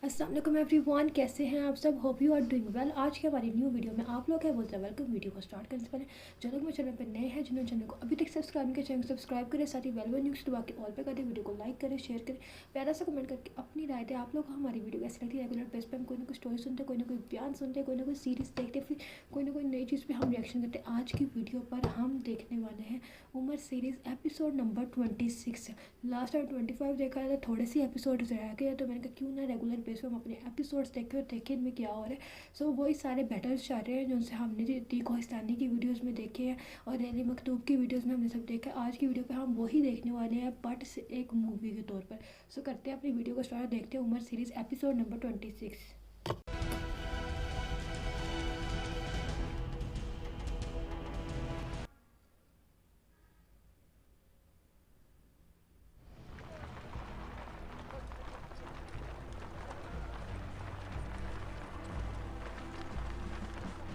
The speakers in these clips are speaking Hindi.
अस्सलाम वालेकुम एवरीवन, कैसे हैं आप सब। Hope you are doing well. आज के हमारी न्यू वीडियो में आप लोग हैं बोलते हैं वेलकम। वीडियो को स्टार्ट करने से पहले जो लोग मेरे चैनल पर नए हैं, जिन्होंने चैनल को अभी तक सब्सक्राइब नहीं किया, चैनल को सब्सक्राइब करें, साथ ही बेल बटन न्यूज़ दबा के ऑल पे कर दें। वीडियो को लाइक करें, शेयर करें, प्यारा सा कमेंट करके अपनी राय दें। आप लोग को हमारी वीडियो कैसी लगती है। रेगुलर बेस पर हम कोई ना कोई स्टोरी सुनते, कोई ना कोई बयान सुनते, कोई ना कोई सीरीज़ देखते, फिर कोई ना कोई नई चीज़ पर हम रिएक्शन करते। आज की वीडियो पर हम देखने वाले हैं Umar series episode number 26। Last time 25 देखा है, तो थोड़े से एपिसोड रह गए, तो मैंने कहा क्यों ना रेगुलर बेस पर हम अपने एपिसोड्स देखें और देखें इनमें क्या हो रहा है। सो वही सारे बैटल्स चल रहे हैं जो उनसे हमने दी कोहिस्तानी की वीडियोस में देखे हैं और रैली मकतूब की वीडियोस में हमने सब देखा है। आज की वीडियो पे हम वही देखने वाले हैं, बट से एक मूवी के तौर पर। सो करते हैं अपनी वीडियो को स्टार्ट, देखते हैं उमर सीरीज़ एपिसोड नंबर 26।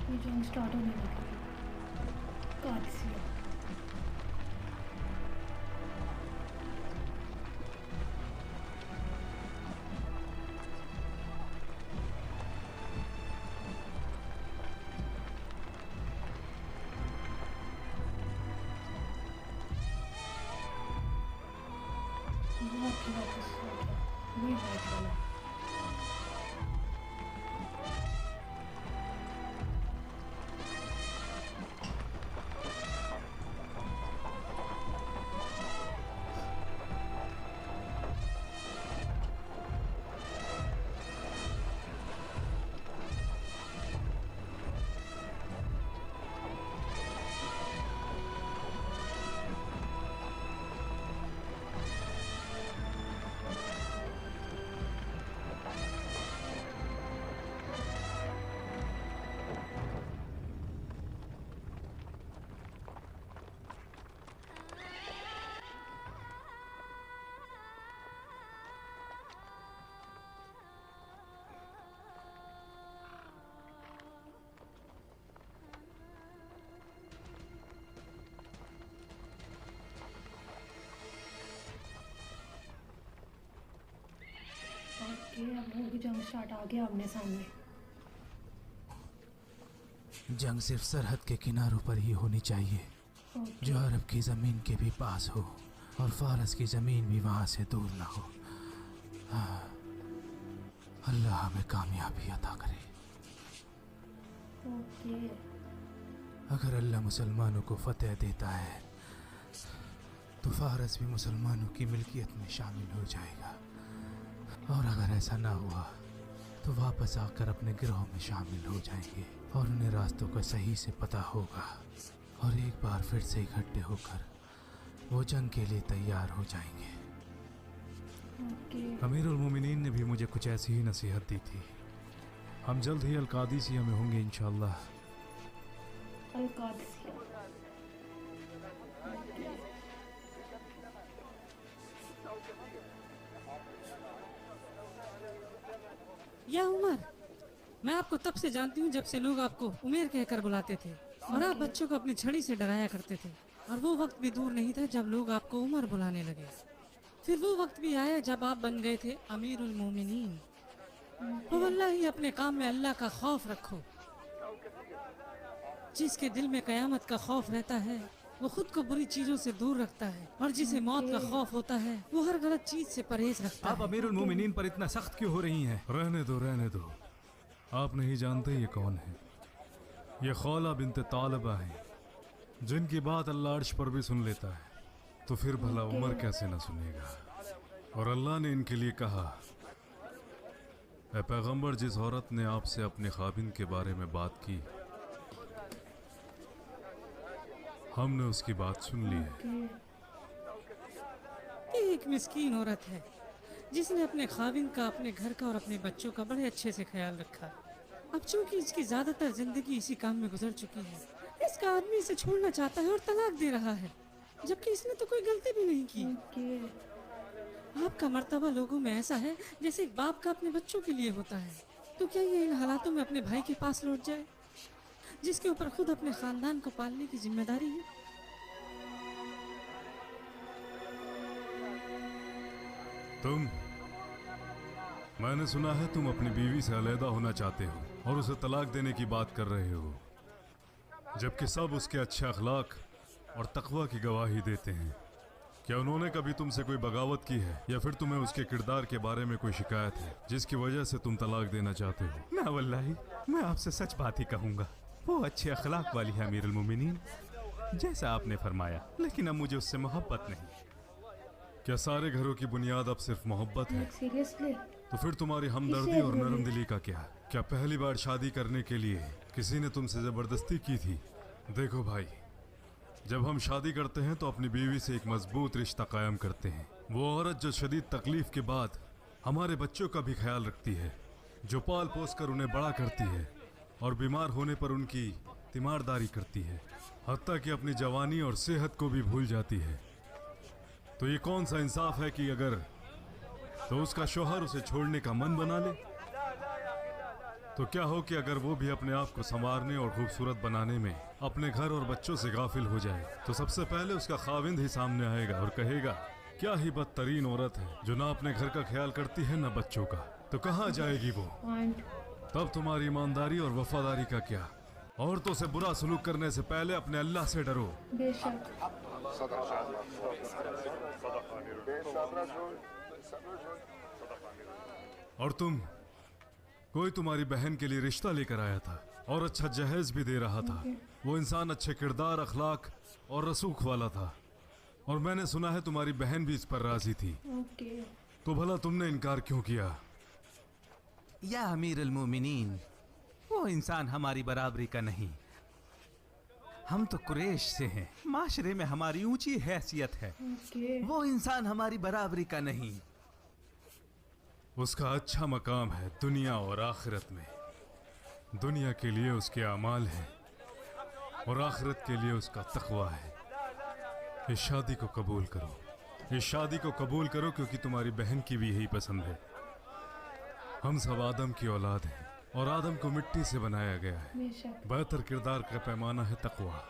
ये जंग स्टार्ट होने लगी है। कादसिया। वापस वही वाइट वाला। ओके, अब लोगों की जंग स्टार्ट आ गया आमने सामने। जंग सिर्फ सरहद के किनारों पर ही होनी चाहिए, ओके। जो अरब की ज़मीन के भी पास हो और फारस की ज़मीन भी वहाँ से दूर ना हो। अल्लाह हमें कामयाबी अता करे। ओके। अगर अल्लाह मुसलमानों को फतेह देता है तो फारस भी मुसलमानों की मिल्कियत में शामिल हो जाएगा, और अगर ऐसा ना हुआ तो वापस आकर अपने गिरोह में शामिल हो जाएंगे और उन्हें रास्तों का सही से पता होगा, और एक बार फिर से इकट्ठे होकर वो जंग के लिए तैयार हो जाएंगे। ओके। अमीरुल मोमिनीन ने भी मुझे कुछ ऐसी ही नसीहत दी थी। हम जल्द ही अल-कादिसिया में होंगे इंशाअल्लाह। अल-कादसिया। या उमर, मैं आपको तब से जानती हूँ जब से लोग आपको उमेर कहकर बुलाते थे और आप बच्चों को अपनी छड़ी से डराया करते थे। और वो वक्त भी दूर नहीं था जब लोग आपको उमर बुलाने लगे। फिर वो वक्त भी आया जब आप बन गए थे अमीरुल मोमिनीन। तो अल्लाह ही अपने काम में अल्लाह का खौफ रखो। जिसके दिल में कयामत का खौफ रहता है वो खुद को बुरी चीजों से दूर रखता है, और जिसे मौत का खौफ होता है वो हर गलत चीज से परहेज रखता आप है। अमीरुल मोमिनीन पर इतना सख्त क्यों हो रही हैं? रहने दो, रहने दो। आप नहीं जानते ये कौन है। ये खौला बिन्त तालिबा है, जिनकी बात अल्लाह अर्श पर भी सुन लेता है, तो फिर भला उमर कैसे न सुनेगा। और अल्लाह ने इनके लिए कहा, ऐ पैगंबर, जिस औरत ने आपसे अपने खाबिन के बारे में बात की, हमने उसकी बात सुन ली है। ये एक मिस्कीन औरत है जिसने अपने खाविन का, अपने घर का और अपने बच्चों का बड़े अच्छे से ख्याल रखा। अब चूंकि इसकी ज्यादातर जिंदगी इसी काम में गुजर चुकी है, इसका आदमी इसे छोड़ना चाहता है और तलाक दे रहा है, जबकि इसने तो कोई गलती भी नहीं की। आपका मर्तबा लोगों में ऐसा है जैसे एक बाप का अपने बच्चों के लिए होता है। तो क्या ये इन हालातों में अपने भाई के पास लौट जाए जिसके ऊपर खुद अपने खानदान को पालने की जिम्मेदारी है? तुम मैंने सुना है तुम अपनी बीवी से अलहदा होना चाहते हो और उसे तलाक देने की बात कर रहे हो, जबकि सब उसके अच्छे अखलाक और तकवा की गवाही देते हैं। क्या उन्होंने कभी तुमसे कोई बगावत की है या फिर तुम्हें उसके किरदार के बारे में कोई शिकायत है जिसकी वजह से तुम तलाक देना चाहते हो? ना वल्लाही, मैं आपसे सच बात ही कहूँगा, वो अच्छे अखलाक वाली है अमीरुल मोमिनीन, जैसा आपने फरमाया, लेकिन अब मुझे उससे मोहब्बत नहीं। क्या सारे घरों की बुनियाद अब सिर्फ मोहब्बत है? सीरियसली? तो फिर तुम्हारी हमदर्दी और नरम दिली का क्या? क्या पहली बार शादी करने के लिए किसी ने तुमसे जबरदस्ती की थी? देखो भाई, जब हम शादी करते हैं तो अपनी बीवी से एक मजबूत रिश्ता कायम करते हैं। वो औरत जो शदीद तकलीफ के बाद हमारे बच्चों का भी ख्याल रखती है, जो पाल पोस कर उन्हें बड़ा करती है और बीमार होने पर उनकी तीमारदारी करती है, हत्ता कि अपनी जवानी और सेहत को भी भूल जाती है। तो ये कौन सा इंसाफ है कि अगर तो उसका शौहर उसे छोड़ने का मन बना ले? तो क्या हो कि अगर वो भी अपने आप को संवारने और खूबसूरत बनाने में अपने घर और बच्चों से गाफिल हो जाए, तो सबसे पहले उसका खाविंद ही सामने आएगा और कहेगा, क्या ही बदतरीन औरत है जो ना अपने घर का ख्याल करती है ना बच्चों का। तो कहाँ जाएगी वो? तब तुम्हारी ईमानदारी और वफादारी का क्या? औरतों से बुरा सलूक करने से पहले अपने अल्लाह से डरो। बेशक। और तुम, कोई तुम्हारी बहन के लिए रिश्ता लेकर आया था और अच्छा जहेज भी दे रहा था। वो इंसान अच्छे किरदार, अखलाक और रसूख वाला था और मैंने सुना है तुम्हारी बहन भी इस पर राजी थी। तो भला तुमने इनकार क्यों किया? या अमीरुल मोमिनीन, वो इंसान हमारी बराबरी का नहीं। हम तो कुरैश से हैं, माशरे में हमारी ऊंची हैसियत है। वो इंसान हमारी बराबरी का नहीं। उसका अच्छा मकाम है दुनिया और आखिरत में। दुनिया के लिए उसके अमाल हैं और आखिरत के लिए उसका तकवा है। इस शादी को कबूल करो, इस शादी को कबूल करो, क्योंकि तुम्हारी बहन की भी यही पसंद है। हम सब आदम की औलाद हैं और आदम को मिट्टी से बनाया गया है। बेहतर किरदार का पैमाना है तकवा।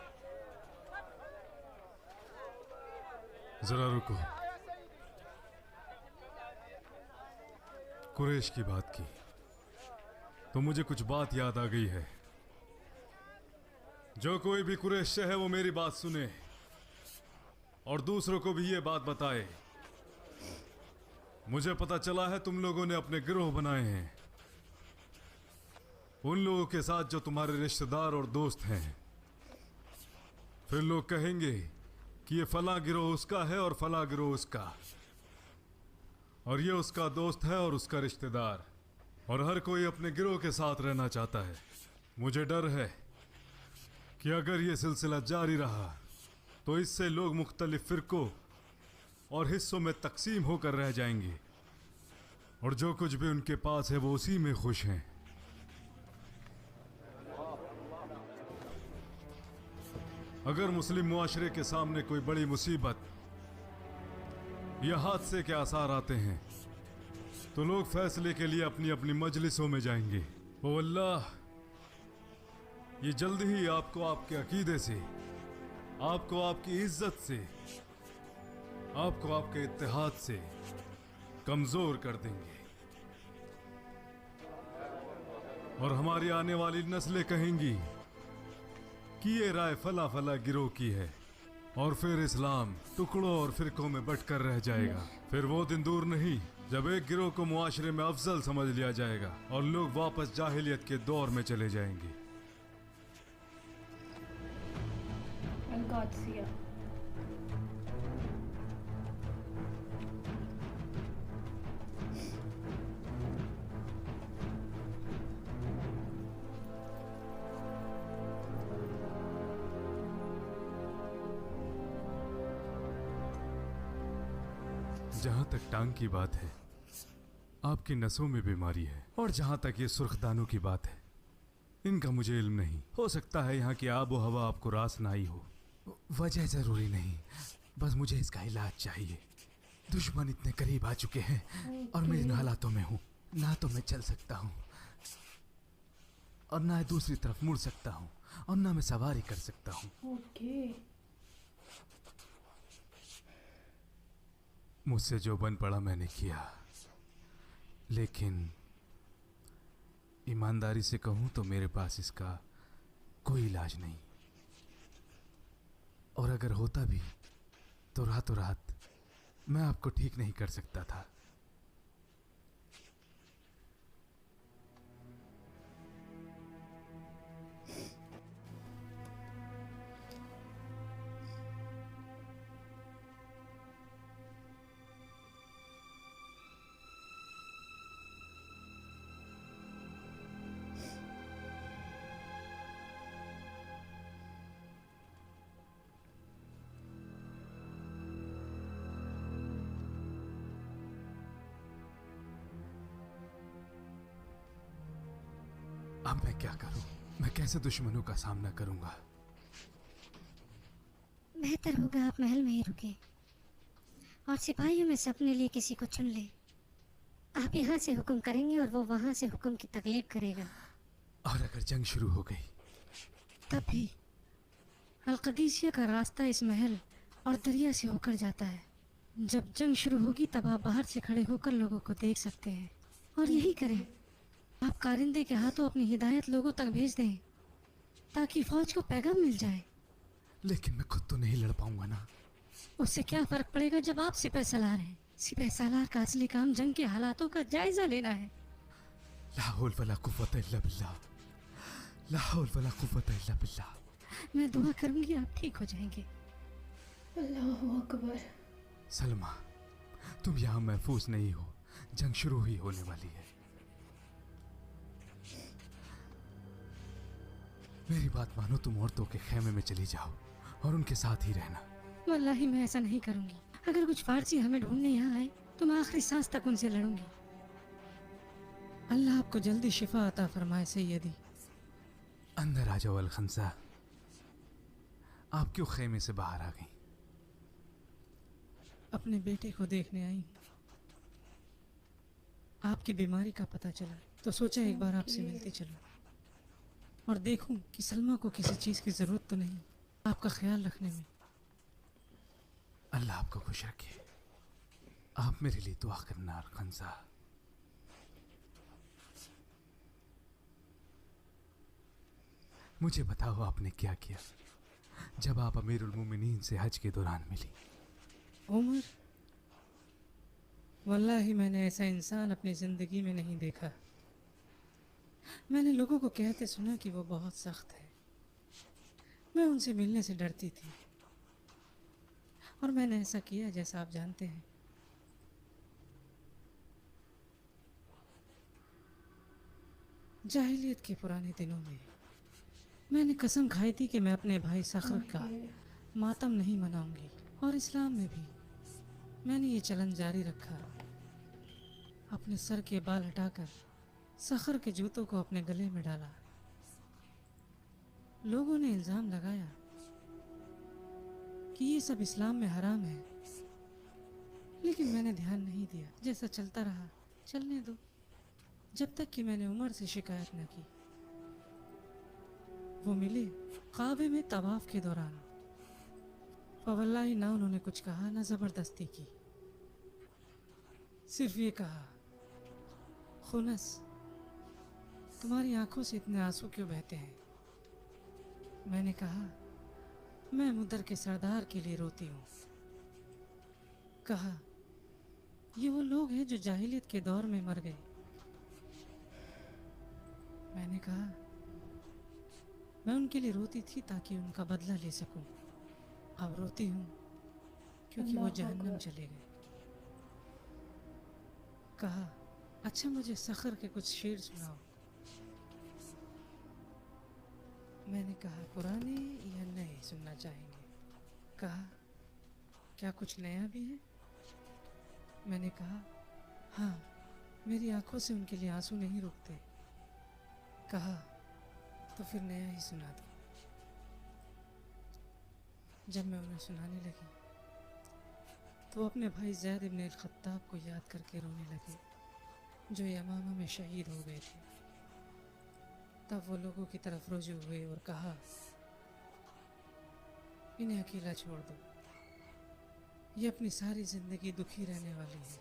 जरा रुको, कुरैश की बात की तो मुझे कुछ बात याद आ गई है। जो कोई भी कुरैश से है वो मेरी बात सुने और दूसरों को भी ये बात बताए। मुझे पता चला है तुम लोगों ने अपने गिरोह बनाए हैं, उन लोगों के साथ जो तुम्हारे रिश्तेदार और दोस्त हैं। फिर लोग कहेंगे कि ये फला गिरोह उसका है और फला गिरोह उसका, और ये उसका दोस्त है और उसका रिश्तेदार, और हर कोई अपने गिरोह के साथ रहना चाहता है। मुझे डर है कि अगर ये सिलसिला जारी रहा तो इससे लोग मुख्तलिफ फिरकों और हिस्सों में तकसीम होकर रह जाएंगे और जो कुछ भी उनके पास है वो उसी में खुश हैं। अगर मुस्लिम मुआशरे के सामने कोई बड़ी मुसीबत या हादसे के आसार आते हैं तो लोग फैसले के लिए अपनी अपनी मजलिसों में जाएंगे। ओ अल्लाह, ये जल्दी ही आपको आपके अकीदे से, आपको आपकी इज्जत से, आपको आपके इत्तेहाद से कमजोर कर देंगे और हमारी आने वाली नस्लें कहेंगी कि ये राय फला फला गिरोह की है, और फिर इस्लाम टुकड़ों और फिरकों में बंटकर रह जाएगा। फिर वो दिन दूर नहीं जब एक गिरोह को मुआशरे में अफजल समझ लिया जाएगा और लोग वापस जाहिलियत के दौर में चले जाएंगे। जहां तक टांग की बात है, आपकी नसों में बीमारी है, और जहां तक ये सुर्खदानों की बात है, इनका मुझे इल्म नहीं। हो सकता है यहाँ की आबो हवा आपको रास ना आई हो। वजह जरूरी नहीं, बस मुझे इसका इलाज चाहिए। दुश्मन इतने करीब आ चुके हैं और मैं इन हालातों में हूँ, ना तो मैं चल सकता हूँ और ना दूसरी तरफ मुड़ सकता हूँ और ना मैं सवारी कर सकता हूँ। मुझसे जो बन पड़ा मैंने किया, लेकिन ईमानदारी से कहूं तो मेरे पास इसका कोई इलाज नहीं, और अगर होता भी तो रातों रात मैं आपको ठीक नहीं कर सकता था। अब मैं क्या करूं? मैं कैसे दुश्मनों का सामना करूंगा? बेहतर होगा आप महल में ही रुके और सिपाहियों में से अपने लिए किसी को चुन ले। आप यहाँ से हुक्म करेंगे और वो वहाँ से हुक्म की तकलीफ करेगा। और अगर जंग शुरू हो गई तब भी अलकदीसिया का रास्ता इस महल और दरिया से होकर जाता है। जब जंग शुरू होगी तब आप बाहर से खड़े होकर लोगों को देख सकते हैं, और यही करें। आप कारिंदे के हाथों अपनी हिदायत लोगों तक भेज दें ताकि फौज को पैगाम मिल जाए। लेकिन मैं खुद तो नहीं लड़ पाऊंगा ना। उससे क्या फर्क पड़ेगा जब आप सिपह सलार हैं। सिपह सलार का असली काम जंग के हालातों का जायजा लेना है। ला हौल वला कुव्वत इल्ला बिल्लाह, ला हौल वला कुव्वत इल्ला बिल्लाह। मैं दुआ करूंगी आप ठीक हो जाएंगे। अल्लाहु अकबर। सलमा, तुम यहाँ महफूज नहीं हो, जंग शुरू ही होने वाली है। मेरी बात मानो, तुम औरतों के खेमे में चली जाओ और उनके साथ ही रहना। वल्लाही मैं ऐसा नहीं करूंगी। अगर कुछ फारसी हमें ढूंढने यहाँ आए तो मैं आखिरी सांस तक उनसे लड़ूंगी। अल्लाह आपको जल्दी शिफा अता फरमाए सैयदी। अंदर आ जाओ अलखंसा। आप क्यों खेमे से बाहर आ गई? अपने बेटे को देखने आई हूँ। आपकी बीमारी का पता चला तो सोचा एक बार आपसे मिलते चलूं और देखूं कि सलमा को किसी चीज़ की ज़रूरत तो नहीं, आपका ख्याल रखने में। अल्लाह आपको खुश रखे। आप मेरे लिए दुआ करना अलखंसा। मुझे बताओ, आपने क्या किया जब आप अमीरुल मोमिनीन से हज के दौरान मिली? उमर, वल्लाही मैंने ऐसा इंसान अपनी ज़िंदगी में नहीं देखा। मैंने लोगों को कहते सुना कि वो बहुत सख्त है। मैं उनसे मिलने से डरती थी और मैंने ऐसा किया जैसा आप जानते हैं। जाहिलियत के पुराने दिनों में मैंने कसम खाई थी कि मैं अपने भाई सखर का मातम नहीं मनाऊंगी, और इस्लाम में भी मैंने ये चलन जारी रखा। अपने सर के बाल हटाकर सखर के जूतों को अपने गले में डाला। लोगों ने इल्ज़ाम लगाया कि ये सब इस्लाम में हराम है, लेकिन मैंने ध्यान नहीं दिया। जैसा चलता रहा चलने दो, जब तक कि मैंने उमर से शिकायत न की। वो मिले काबे में तवाफ के दौरान। फवल्लाही ना उन्होंने कुछ कहा ना ज़बरदस्ती की, सिर्फ ये कहा, खुनस, तुम्हारी आंखों से इतने आंसू क्यों बहते हैं? मैंने कहा, मैं मुद्दर के सरदार के लिए रोती हूँ। कहा, ये वो लोग हैं जो जाहिलियत के दौर में मर गए। मैंने कहा, मैं उनके लिए रोती थी ताकि उनका बदला ले सकूं। अब रोती हूँ क्योंकि वो जहन्नम चले गए। कहा, अच्छा मुझे सखर के कुछ शेर सुनाओ। मैंने कहा, पुराने या नए सुनना चाहेंगे? कहा, क्या कुछ नया भी है? मैंने कहा, हाँ, मेरी आंखों से उनके लिए आंसू नहीं रुकते। कहा, तो फिर नया ही सुना दो। जब मैं उन्हें सुनाने लगी तो अपने भाई ज़ैद इब्न अल-खत्ताब को याद करके रोने लगे, जो यमामा में शहीद हो गए थे। तब वो लोगों की तरफ रुजू हुए और कहा, इन्हें अकेला छोड़ दो, ये अपनी सारी ज़िंदगी दुखी रहने वाली है।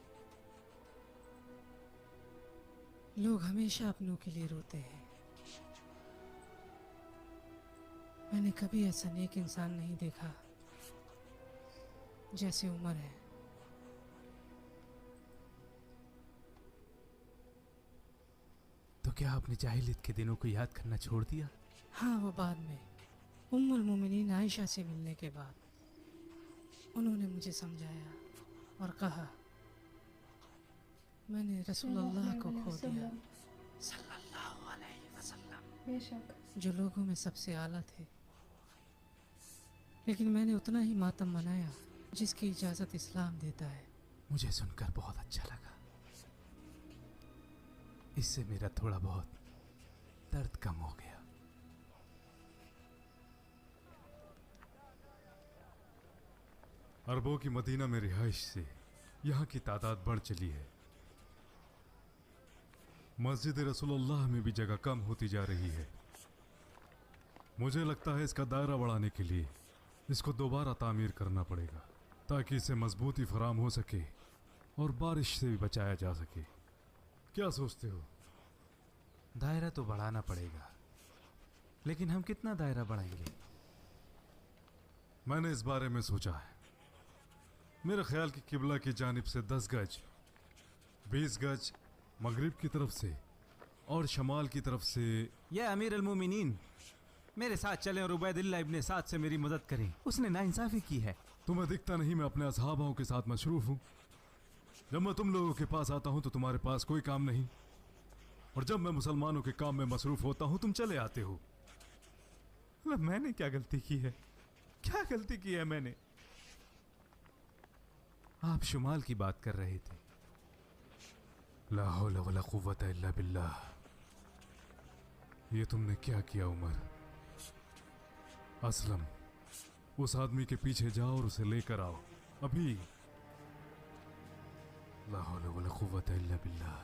लोग हमेशा अपनों के लिए रोते हैं। मैंने कभी ऐसा नेक इंसान नहीं देखा जैसे उमर है। तो क्या आपने जाहिलियत के दिनों को याद करना छोड़ दिया? हाँ, वो बाद में उम्मुल मोमिनीन आयशा से मिलने के बाद उन्होंने मुझे समझाया और कहा, मैंने रसूलुल्लाह को खो दिया सल्लल्लाहु अलैहि वसल्लम, बेशक। जो लोगों में सबसे आला थे। लेकिन मैंने उतना ही मातम मनाया जिसकी इजाज़त इस्लाम देता है। मुझे सुनकर बहुत अच्छा लगा। इससे मेरा थोड़ा बहुत दर्द कम हो गया। अरबों की मदीना में रिहाइश से यहाँ की तादाद बढ़ चली है। मस्जिद रसूलुल्लाह में भी जगह कम होती जा रही है। मुझे लगता है इसका दायरा बढ़ाने के लिए इसको दोबारा तामीर करना पड़ेगा ताकि इसे मजबूती फराम हो सके और बारिश से भी बचाया जा सके। क्या सोचते हो? दायरा तो बढ़ाना पड़ेगा, लेकिन हम कितना दायरा बढ़ाएंगे? मैंने इस बारे में सोचा है। मेरे ख्याल की किबला की जानिब से 10 गज, 20 गज मगरिब की तरफ से और शमाल की तरफ से। या अमीर अल-मोमिनीन, मेरे साथ चलें और उबैदिल्लाह इब्ने साद से मेरी मदद करें। उसने नाइंसाफी की है। तुम्हें दिखता नहीं मैं अपने असहाबाओं के साथ मशरूफ हूँ। जब मैं तुम लोगों के पास आता हूँ तो तुम्हारे पास कोई काम नहीं, और जब मैं मुसलमानों के काम में मसरूफ होता हूँ तुम चले आते हो। मैंने क्या गलती की है? क्या गलती की है मैंने? आप शुमाल की बात कर रहे थे। ला हौला वला कुव्वता इल्ला बिल्लाह। ये तुमने क्या किया उमर? असलम, उस आदमी के पीछे जाओ और उसे लेकर आओ अभी। ला हौला वला कुव्वता इल्ला बिल्लाह।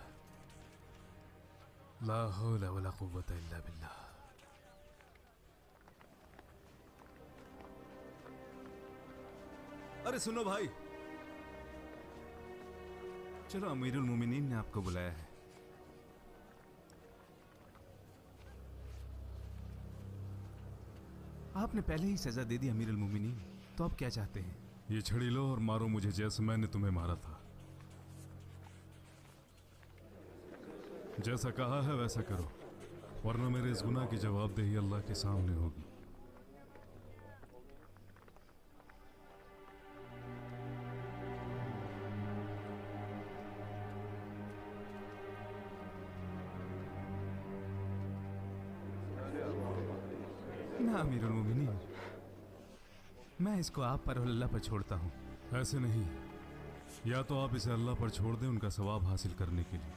ला हौला वला कुव्वता इल्ला बिल्लाह। अरे सुनो भाई, चलो, अमीरुल मोमिनीन ने आपको बुलाया है। आपने पहले ही सजा दे दी अमीरुल मोमिनीन, तो अब क्या चाहते हैं? ये छड़ी लो और मारो मुझे जैसे मैंने तुम्हें मारा था। जैसा कहा है वैसा करो, वरना मेरे इस गुनाह की जवाबदेही अल्लाह के सामने होगी। ना अमीरुल मोमिनीन, मैं इसको आप पर और अल्लाह पर छोड़ता हूँ। ऐसे नहीं, या तो आप इसे अल्लाह पर छोड़ दें उनका सवाब हासिल करने के लिए,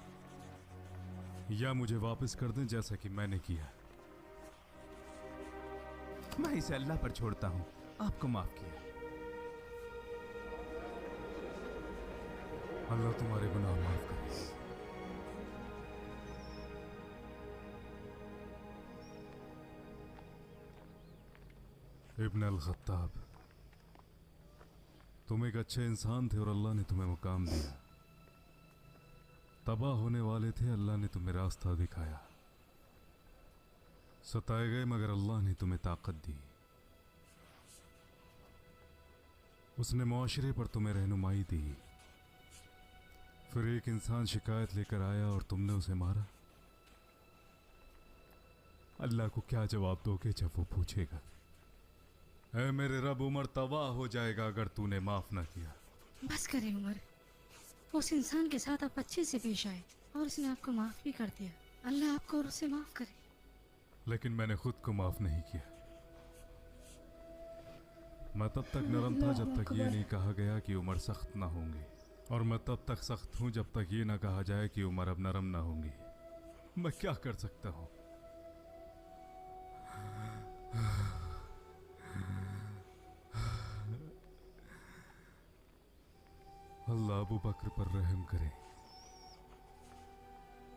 या मुझे वापस कर दें जैसा कि मैंने किया। मैं इसे अल्लाह पर छोड़ता हूँ, आपको माफ किया। अल्लाह तुम्हारे गुनाह माफ करे। इब्न अल-खत्ताब, तुम एक अच्छे इंसान थे और अल्लाह ने तुम्हें मुकाम दिया। तबाह होने वाले थे, अल्लाह ने तुम्हें रास्ता दिखाया। सताए गए मगर अल्लाह ने तुम्हें ताकत दी। उसने मुआशरे पर तुम्हें रहनुमाई दी। फिर एक इंसान शिकायत लेकर आया और तुमने उसे मारा। अल्लाह को क्या जवाब दोगे जब वो पूछेगा? ऐ मेरे रब, उमर तबाह हो जाएगा अगर तूने माफ ना किया। बस करें उमर, उस इंसान के साथ आप अच्छे से पेश आए और उसने आपको माफ भी कर दिया। अल्लाह आपको और उसे माफ करे। लेकिन मैंने खुद को माफ नहीं किया। मैं तब तक नरम था जब तक ये नहीं कहा गया कि उमर सख्त ना होंगे, और मैं तब तक सख्त हूं जब तक ये ना कहा जाए कि उमर अब नरम ना होंगे। मैं क्या कर सकता हूं? अल्लाह अबू बकर पर रहम करे।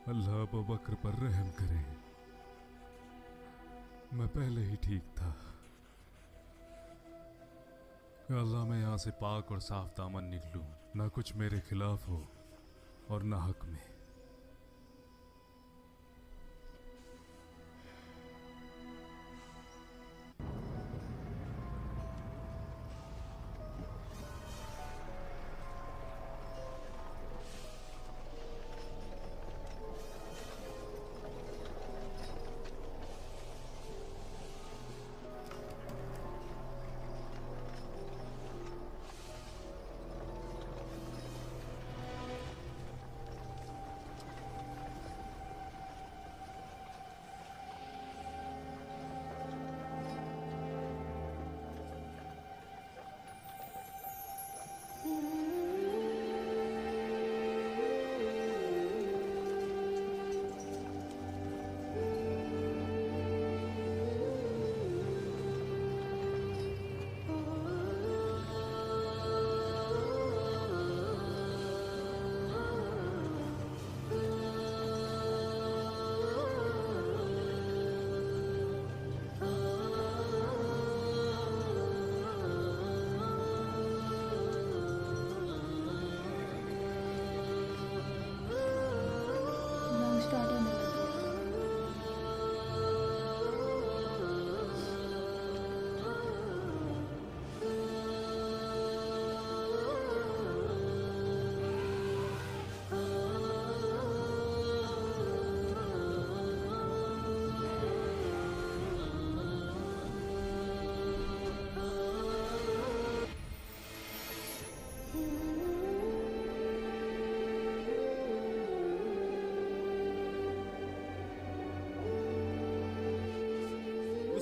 अल्लाह अबू बकर पर रहम करे। मैं पहले ही ठीक था। अल्लाह, मैं यहाँ से पाक और साफ दामन निकलूं, ना कुछ मेरे खिलाफ हो और ना हक में।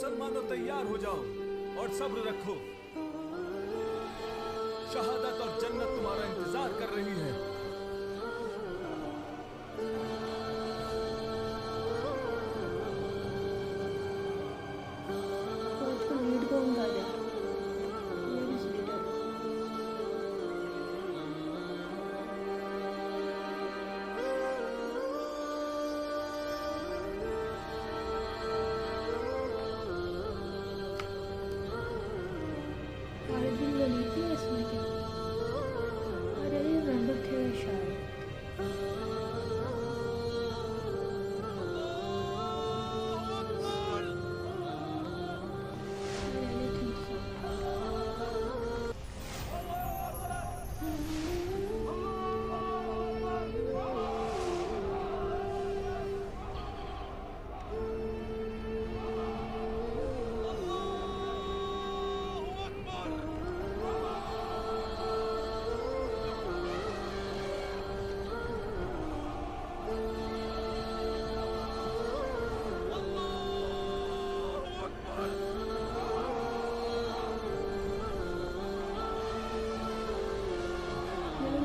मुसलमानों तैयार हो जाओ और सब्र रखो। शहादत और जन्नत तुम्हारा इंतजार कर रही है। लीड कौन कर रहा है? Where is leader? खालिद बिन वलीद भी है इसमें क्या? अरे ये मेंबर थे शायद।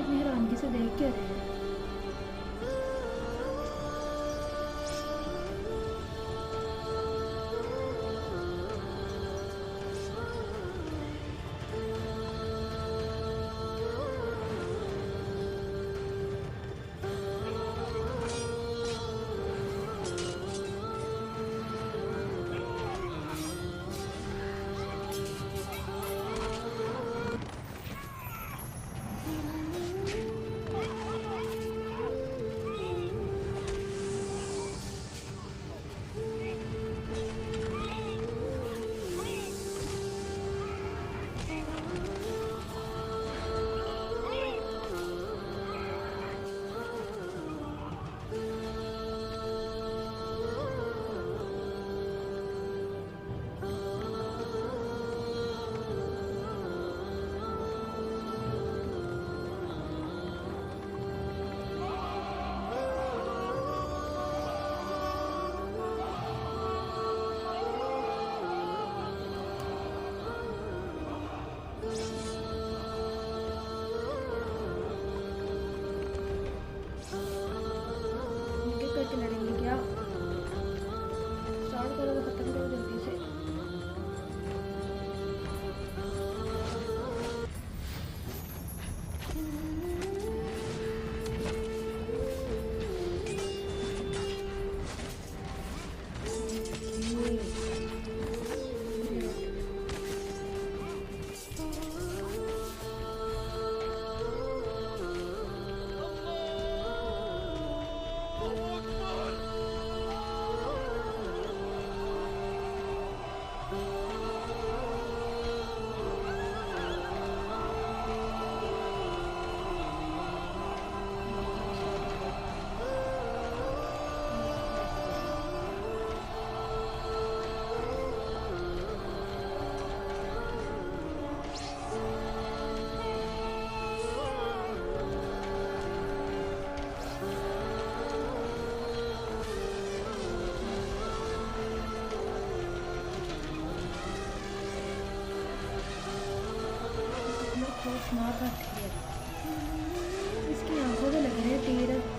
हैरानगी से देख क्या रहे हैं? लड़ेंगे क्या? स्टार्ट करो तो खत्म करो जल्दी से। इसकी आंखों में लग रहे हैं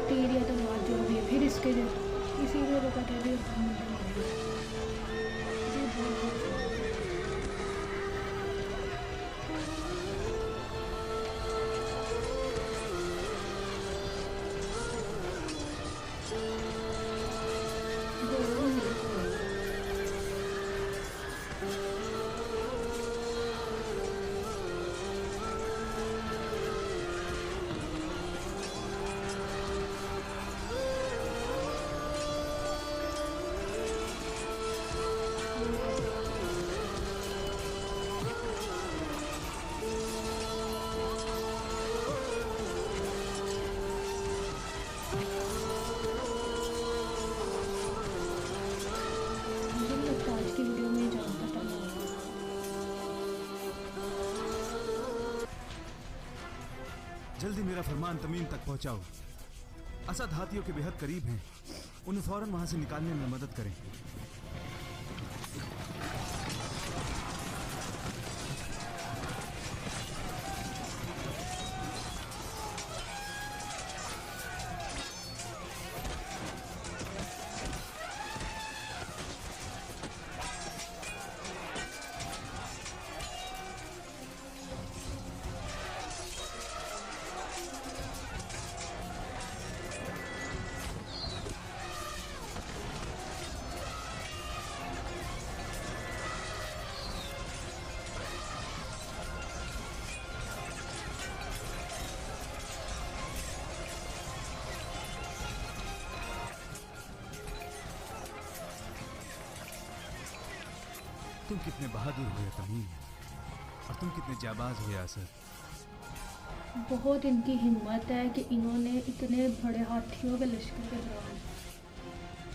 तीर या तलवार जो भी है, फिर इसके इसीलिए वो कहते हैं जल्दी मेरा फरमान तमीम तक पहुंचाओ। असद हाथियों के बेहद करीब हैं, उन्हें फौरन वहां से निकालने में मदद करें। तुम कितने बहादुर हुए तमीम, और तुम कितने जाबाज हुए असद। बहुत इनकी हिम्मत है कि इन्होंने इतने बड़े हाथियों के लश्कर के दौरान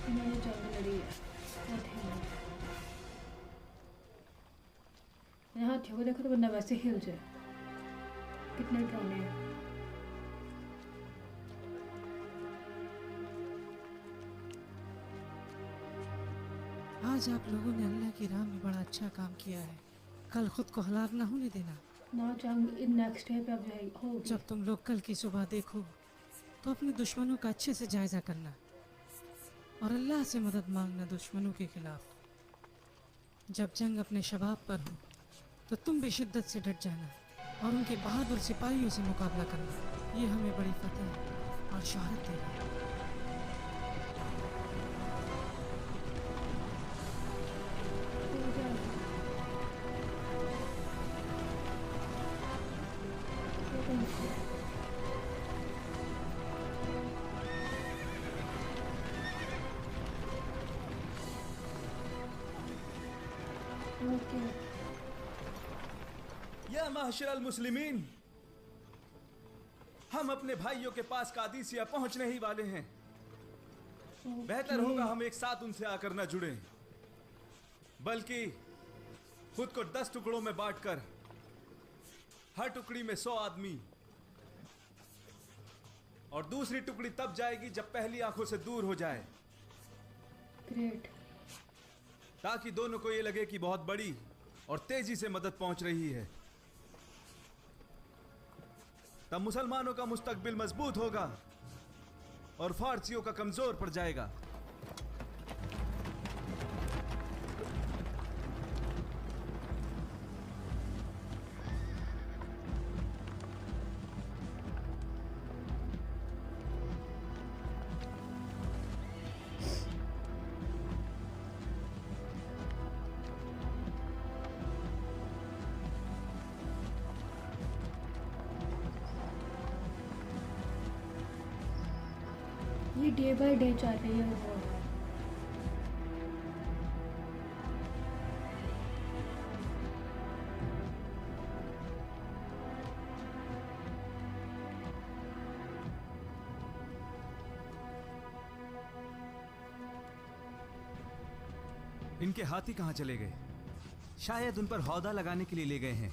इन्होंने जंग लड़ी है। बहुत हिम्मत है। इन हाथियों को देखो तो बंदा वैसे हिल जाए, कितने डरावने हैं। आज आप लोगों ने अल्लाह की राह में बड़ा अच्छा काम किया है। कल खुद को हलाक ना होने देना। ना जंग इन नेक्स्ट डे पे अब जाएगी होगी। जब तुम लोग कल की सुबह देखो तो अपने दुश्मनों का अच्छे से जायजा करना और अल्लाह से मदद मांगना दुश्मनों के खिलाफ। जब जंग अपने शबाब पर हो तो तुम भी शिद्दत से डट जाना और उनके बहादुर सिपाहियों से मुकाबला करना। ये हमें बड़ी फतह और शोहरत देगा। या माहशरल मुस्लिमीन, हम अपने भाइयों के पास कादिसिया पहुंचने ही वाले हैं। बेहतर होगा हम एक साथ उनसे आकर न जुड़े, बल्कि खुद को 10 टुकड़ों में बांटकर हर टुकड़ी में 100 आदमी, और दूसरी टुकड़ी तब जाएगी जब पहली आंखों से दूर हो जाए। ग्रेट। ताकि दोनों को ये लगे कि बहुत बड़ी और तेजी से मदद पहुंच रही है। तब मुसलमानों का मुस्तकबिल मजबूत होगा और फारसियों का कमजोर पड़ जाएगा। ये डे बाय डे चल रही है वो। इनके हाथी कहाँ चले गए? शायद उन पर हौदा लगाने के लिए ले गए हैं।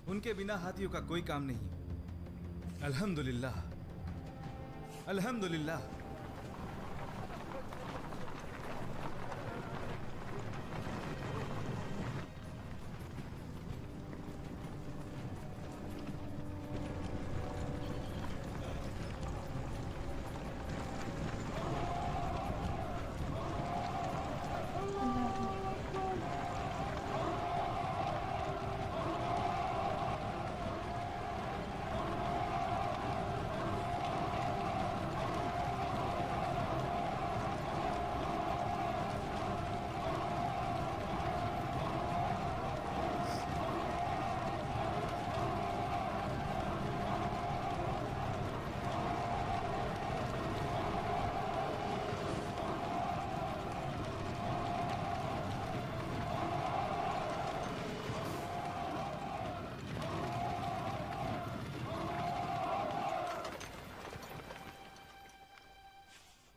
उनके बिना हाथियों का कोई काम नहीं। अल्हम्दुलिल्लाह, अल्हम्दुलिल्लाह।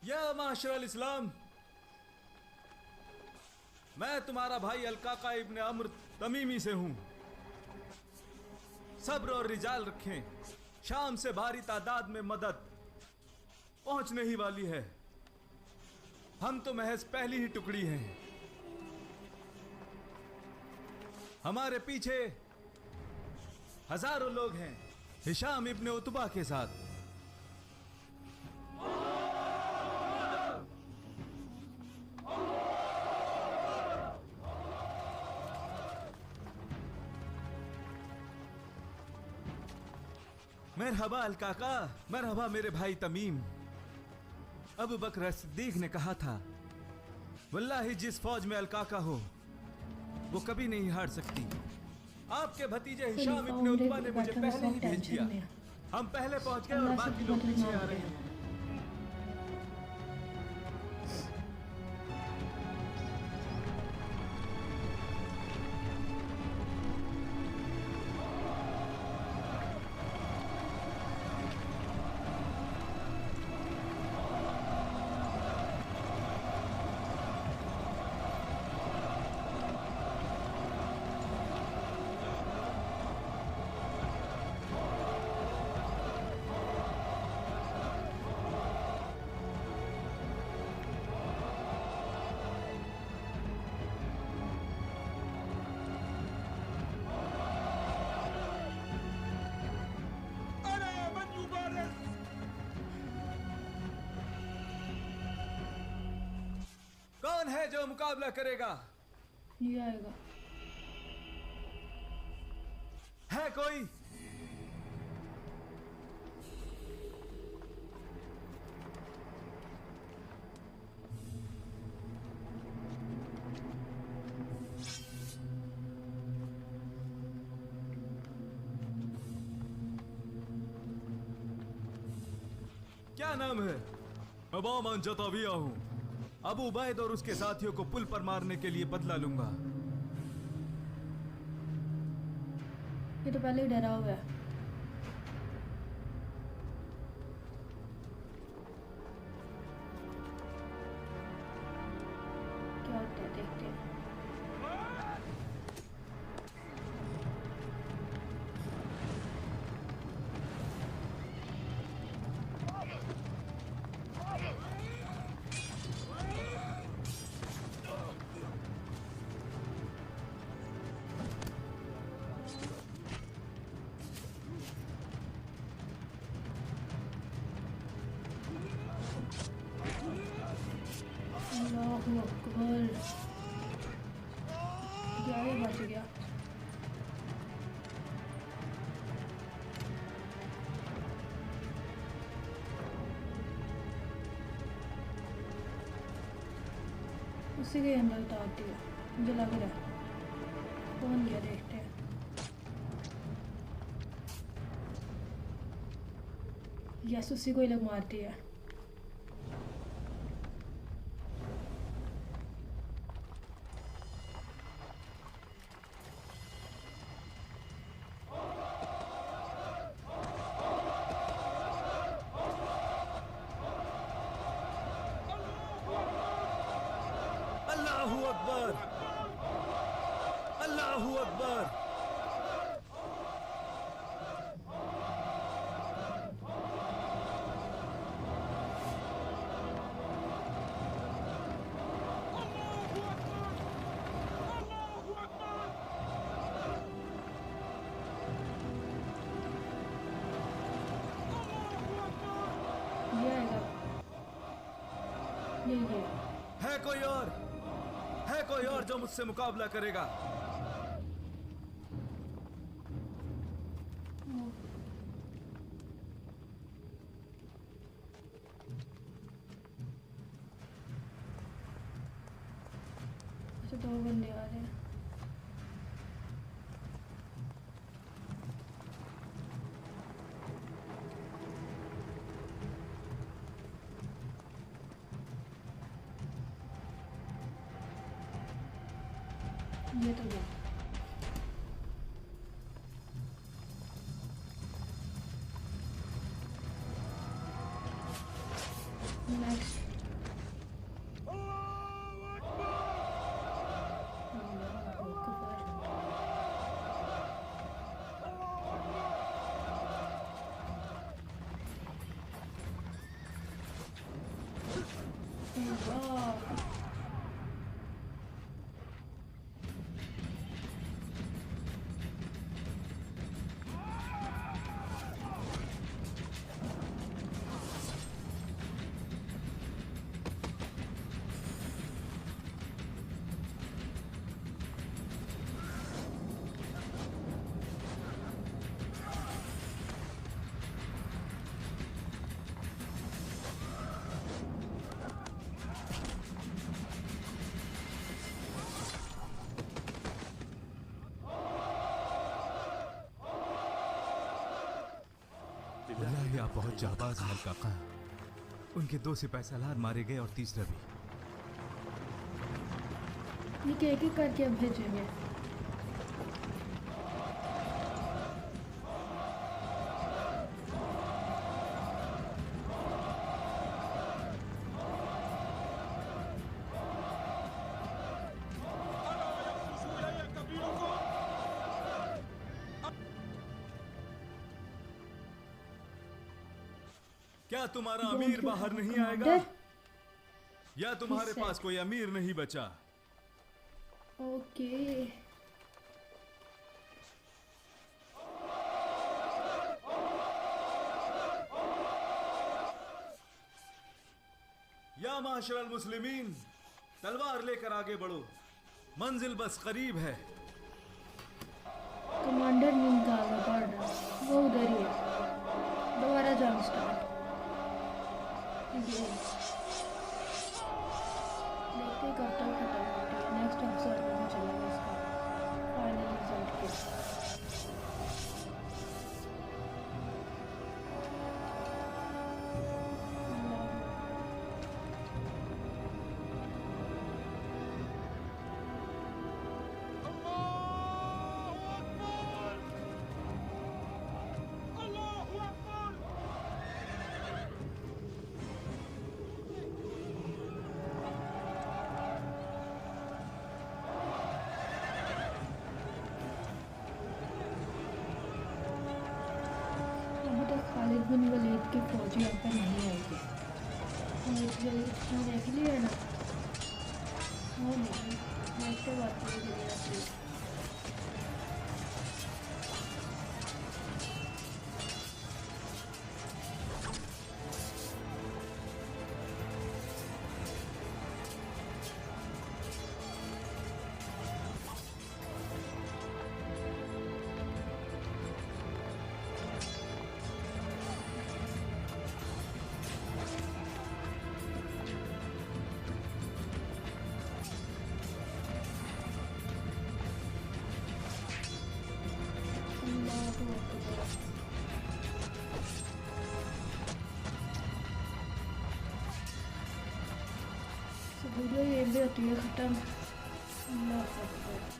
या माशरल इस्लाम, मैं तुम्हारा भाई अलकाका इब्न अम्र तमीमी से हूं। सब्र और रिजाल रखें, शाम से भारी तादाद में मदद पहुंचने ही वाली है। हम तो महज पहली ही टुकड़ी हैं। हमारे पीछे हजारों लोग हैं हिशाम इब्न उतबा के साथ। मरहबा अलकाका, मरहबा मेरे भाई तमीम। अबू बकर सिद्दीक ने कहा था, वल्लाही जिस फौज में अलकाका हो वो कभी नहीं हार सकती। आपके भतीजे हिशाम इब्न उतबा ने मुझे पहले ही भेज दिया। हम पहले पहुंच गए और बाकी लोग पीछे आ रहे हैं। कौन है जो मुकाबला करेगा? ये आएगा। है कोई? क्या नाम है? मैं बामान जताविया हूं। अबू उबैद और उसके साथियों को पुल पर मारने के लिए बदला लूंगा। ये तो पहले ही डरा हुआ है। क्या होता है देखते हैं। अल्लाहु अकबर। क्या ये बच गया? उसी के अंदर उतार दिया मुझे लग रहा है। कौन गया देखते हैं। यस उसी को ही लोग मारती है। अल्लाहू अकबर, अल्लाहू अकबर। ये आएगा। ये है कोई और? है कोई और जो मुझसे मुकाबला करेगा? अच्छा 2 बंदे आ रहे हैं। ये तो गया। नेक्स्ट। वल्लाही आप बहुत जाबाज हैं काका। उनके 2 सिपाही सालार मारे गए और तीसरा भी। ये एक करके अब भेजेंगे। क्या तुम्हारा अमीर बाहर नहीं आएगा? या तुम्हारे पास कोई अमीर नहीं बचा? ओके। या माशरल मुस्लिमीन, तलवार लेकर आगे बढ़ो, मंजिल बस करीब है। कमांडर निंगागा बॉर्डर वो उधर ही है। दोबारा जंग स्टार्ट। देखते कब तक खत्म होती है। नेक्स्ट एपिसोड में चलेगा इसका फाइनल रिजल्ट के। अभी तक खालिद बिन वलीद की फौज यहाँ पर नहीं आई थी। देख लिया ना, वो नहीं नेक्स्ट बात करेंगे। वीडियो ये भी होती है ख़त्म। अल्लाह अकबर।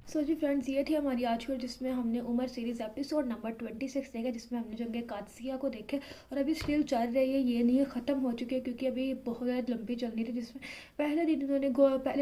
सो जी फ्रेंड्स, ये थी हमारी आज की, जिसमें हमने उमर सीरीज़ एपिसोड नंबर 26 देखा, जिसमें हमने जंग कादसिया को देखे। और अभी स्टिल चल रही है, ये नहीं है ख़त्म हो चुकी है, क्योंकि अभी बहुत ज़्यादा लंबी चलनी थी। जिसमें पहले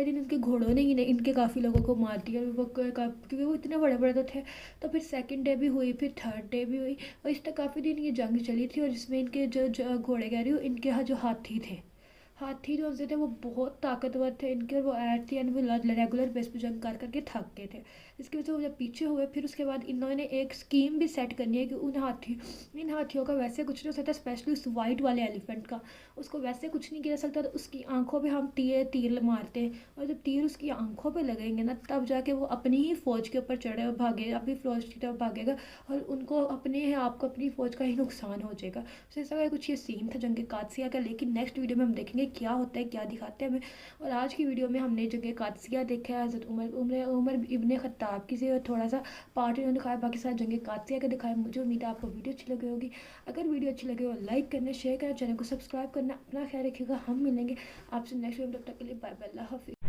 दिन इनके घोड़ों ने ही इनके काफ़ी लोगों को मार दिया वो, क्योंकि वो इतने बड़े बड़े तो थे। तो फिर सेकंड डे भी हुई, फिर थर्ड डे भी हुई, और इस तक काफ़ी दिन ये जंग चली थी। और जिसमें इनके जो घोड़े कह रही हूँ, इनके यहाँ जो हाथी जो थे वो बहुत ताकतवर थे इनके, और वो ऐड थी एंड वो रेगुलर बेस पे जंग कर करके थक गए थे। इसकी वजह से वो जब पीछे हुए, फिर उसके बाद इन्होंने एक स्कीम भी सेट करनी है कि इन हाथियों का वैसे कुछ नहीं हो सकता, स्पेशली उस वाइट वाले एलिफेंट का, उसको वैसे कुछ नहीं किया जा सकता। तो उसकी आंखों पे हम तीर मारते हैं, और जब तीर उसकी आंखों पे लगेंगे ना, तब जाके वो अपनी ही फ़ौज के ऊपर चढ़े भागेगा, अपनी फ़ौज की तरफ भागेगा, और उनको आपको अपनी फ़ौज का ही नुकसान हो जाएगा। तो ऐसा कुछ ये सीन था जंग कादसिया का। लेकिन नेक्स्ट वीडियो में हम देखेंगे क्या होता है, क्या दिखाते हैं हमें। और आज की वीडियो में हमने जंग कादसिया देखा है, हज़रत उमर इब्ने खत्ताब की से थोड़ा सा पार्ट इन्होंने दिखाया, बाकी सारा जंग कादसिया का दिखाया। मुझे उम्मीद है आपको वीडियो अच्छी लगी होगी। अगर वीडियो अच्छी लगे तो लाइक करना, शेयर करना, चैनल को सब्सक्राइब करना। अपना ख्याल रखिएगा, हम मिलेंगे आपसे नेक्स्ट वीडियो। तब तक के लिए बाय बाय, अल्लाह हाफिज़।